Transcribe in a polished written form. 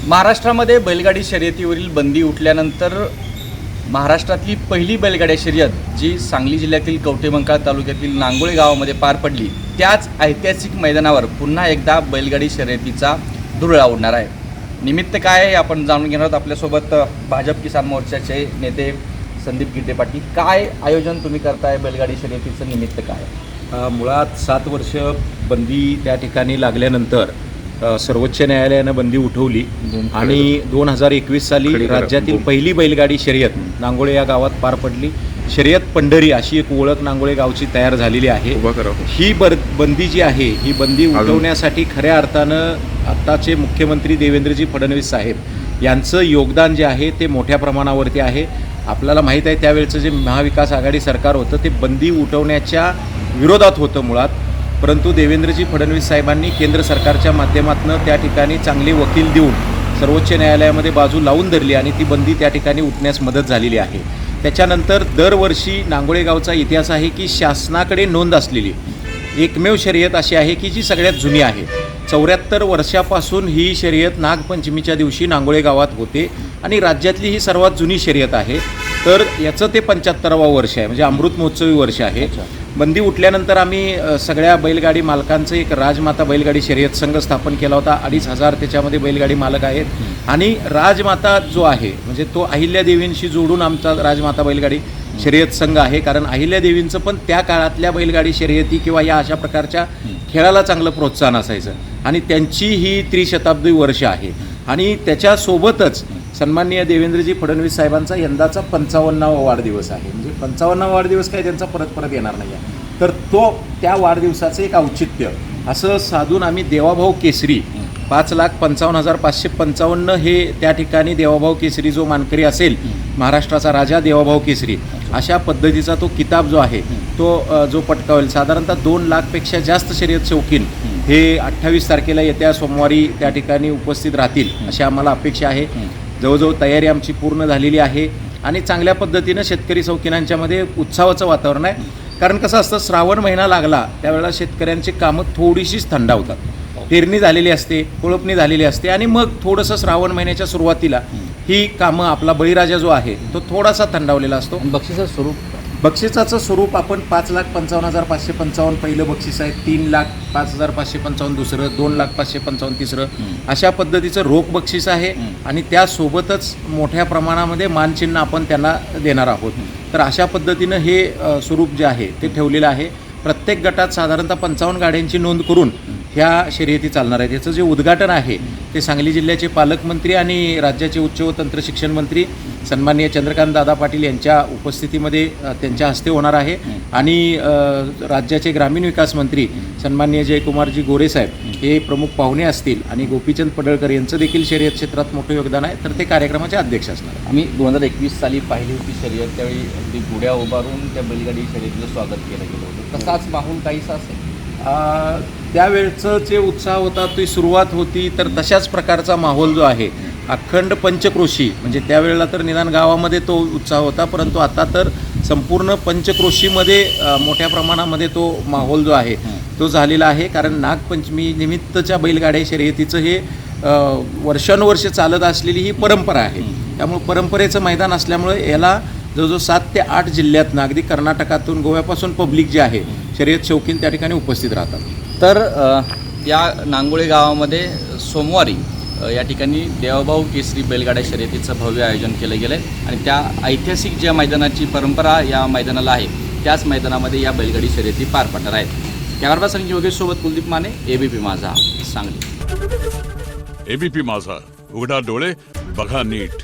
महाराष्ट्रामध्ये बैलगाडी शर्यतीवरील बंदी उठल्यानंतर महाराष्ट्रातली पहिली बैलगाडी शर्यत जी सांगली जिल्ह्यातील कवठेमंकाळ तालुक्यातील नांगोळे गावामध्ये पार पडली, त्याच ऐतिहासिक मैदानावर पुन्हा एकदा बैलगाडी शर्यतीचा धुरळा उडणार आहे। निमित्त काय आहे आपण जाणून घेणार आहोत। आपल्यासोबत भाजप किसान मोर्चाचे नेते संदीप गिड्डे पाटील। काय आयोजन तुम्ही करताय बैलगाडी शर्यतीचं निमित्त काय? मुळात 7 वर्ष बंदी त्या ठिकाणी लागल्यानंतर सर्वोच्च न्यायालयानं बंदी उठवली आणि 2021 साली राज्यातील पहिली बैलगाडी शर्यत नांगोळे या गावात पार पडली। शर्यत पंढरी अशी एक ओळख नांगोळे गावची तयार झालेली आहे। ही बंदी जी आहे ही बंदी उठवण्यासाठी खऱ्या अर्थानं आत्ताचे मुख्यमंत्री देवेंद्रजी फडणवीस साहेब यांचं योगदान जे आहे ते मोठ्या प्रमाणावरती आहे। आपल्याला माहीत आहे त्यावेळचं जे महाविकास आघाडी सरकार होतं ते बंदी उठवण्याच्या विरोधात होतं मुळात, परंतु देवेंद्रजी फडणवीस साहेबांनी केंद्र सरकारच्या माध्यमातून त्या ठिकाणी चांगले वकील देऊन सर्वोच्च न्यायालयामध्ये बाजू लावून धरली आणि ती बंदी त्या ठिकाणी उठण्यास मदत झालेली आहे। त्याच्यानंतर दरवर्षी नांगोळे गावचा इतिहास आहे की शासनाकडे नोंद असलेली एकमेव शर्यत अशी आहे की जी सगळ्यात जुनी आहे। 74 वर्षापासून ही शर्यत नागपंचमीच्या दिवशी नांगोळे गावात होते आणि राज्यातली ही सर्वात जुनी शर्यत आहे। तर याचं ते 75वा वर्ष आहे, म्हणजे अमृत महोत्सवी वर्ष आहे। बंदी उठल्यानंतर आम्ही सगळ्या बैलगाडी मालकांचं एक राजमाता बैलगाडी शर्यत संघ स्थापन केला होता। 2500 त्याच्यामध्ये बैलगाडी मालक आहेत आणि राजमाता जो आहे म्हणजे तो अहिल्यादेवींशी जोडून आमचा राजमाता बैलगाडी शर्यत संघ आहे। कारण अहिल्यादेवींचं पण त्या काळातल्या बैलगाडी शर्यती किंवा या अशा प्रकारच्या खेळाला चांगलं प्रोत्साहन असायचं आणि त्यांची ही त्रिशताब्दी वर्ष आहे। आणि त्याच्यासोबतच सन्माननीय देवेंद्रजी फडणवीस साहेबांचा यंदाचा 55वा वाढदिवस आहे। म्हणजे 55वा वाढदिवस काय त्यांचा परत येणार नाही आहे, तर तो त्या वाढदिवसाचं एक औचित्य असं साधून आम्ही देवाभाऊ केसरी 5,55,555 हे त्या ठिकाणी देवाभाऊ केसरी जो मानकरी असेल, महाराष्ट्राचा राजा देवाभाऊ केसरी, अशा पद्धतीचा तो किताब जो आहे तो जो पटकावेल साधारणतः 2 लाखपेक्षा जास्त शर्यत शौकीन हे 28 तारखेला येत्या सोमवारी त्या ठिकाणी उपस्थित राहतील अशी आम्हाला अपेक्षा आहे। जवळजवळ तयारी आमची पूर्ण झालेली आहे आणि चांगल्या पद्धतीनं शेतकरी शौकीनांच्यामध्ये उत्साहाचं वातावरण आहे। कारण कसं असतं, श्रावण महिना लागला त्यावेळेला शेतकऱ्यांची कामं थोडीशीच थंडावतात। पेरणी झालेली असते, कोळपणी झालेली असते आणि मग थोडंसं श्रावण महिन्याच्या सुरुवातीला ही कामं आपला बळीराजा जो आहे तो थोडासा थंडावलेला असतो। बक्षिसाचं स्वरूप आपण 5,55,555 पहिलं बक्षीस आहे, 3,05,555 दुसरं, 2,05,555 तिसरं, अशा पद्धतीचं रोख बक्षीस आहे आणि त्यासोबतच मोठ्या प्रमाणामध्ये मानचिन्ह आपण त्यांना देणार आहोत। तर अशा पद्धतीनं हे स्वरूप जे आहे ते ठेवलेलं आहे। प्रत्येक गटात साधारणतः 55 गाड्यांची नोंद करून ह्या शर्यती चालणार आहेत। याचं जे उद्घाटन आहे ते सांगली जिल्ह्याचे पालकमंत्री आणि राज्याचे उच्च व तंत्र शिक्षण मंत्री सन्माननीय चंद्रकांत दादा पाटील यांच्या उपस्थितीमध्ये त्यांच्या हस्ते होणार आहे आणि राज्याचे ग्रामीण विकास मंत्री सन्माननीय जयकुमारजी गोरे साहेब हे प्रमुख पाहुणे असतील आणि गोपीचंद पडळकर यांचं देखील शर्यत क्षेत्रात मोठं योगदान आहे, तर ते कार्यक्रमाचे अध्यक्ष असणार। आम्ही 2021 साली पाहिली होती शर्यत, त्यावेळी अगदी गुड्या उभारून त्या बैलगाडी शर्यतीचं स्वागत केलं गेलं होतं। तसाच माहोल काहीसा असेल त्यावेळचं जे उत्साह होता ती सुरुवात होती, तर तशाच प्रकारचा माहोल जो आहे अखंड पंचक्रोशी, म्हणजे त्यावेळेला तर निदान गावामध्ये तो उत्साह होता, परंतु आता तर संपूर्ण पंचक्रोशीमध्ये मोठ्या प्रमाणामध्ये तो माहोल जो आहे तो झालेला आहे। कारण नागपंचमी निमित्तच्या बैलगाड्या शर्यतीचं हे वर्षानुवर्ष चालत असलेली ही परंपरा आहे। त्यामुळे परंपरेचं मैदान असल्यामुळे याला जवळजवळ 7 ते 8 जिल्ह्यातून अगदी कर्नाटकातून गोव्यापासून पब्लिक जे आहे शर्यत शौकीन त्या ठिकाणी उपस्थित राहतात। तर या नांगोळे गावामध्ये सोमवारी या ठिकाणी देवाभाऊ केसरी बैलगाड्या शर्यतीचं भव्य आयोजन केलं गेलं आहे आणि त्या ऐतिहासिक ज्या मैदानाची परंपरा या मैदानाला आहे त्याच मैदानामध्ये या बैलगाडी शर्यती पार पडणार आहेत। कॅमेरामॅन संजय योगेशसोबत कुलदीप माने, एबीपी माझा, सांगली। एबीपी माझा, उघडा डोळे बघा नीट।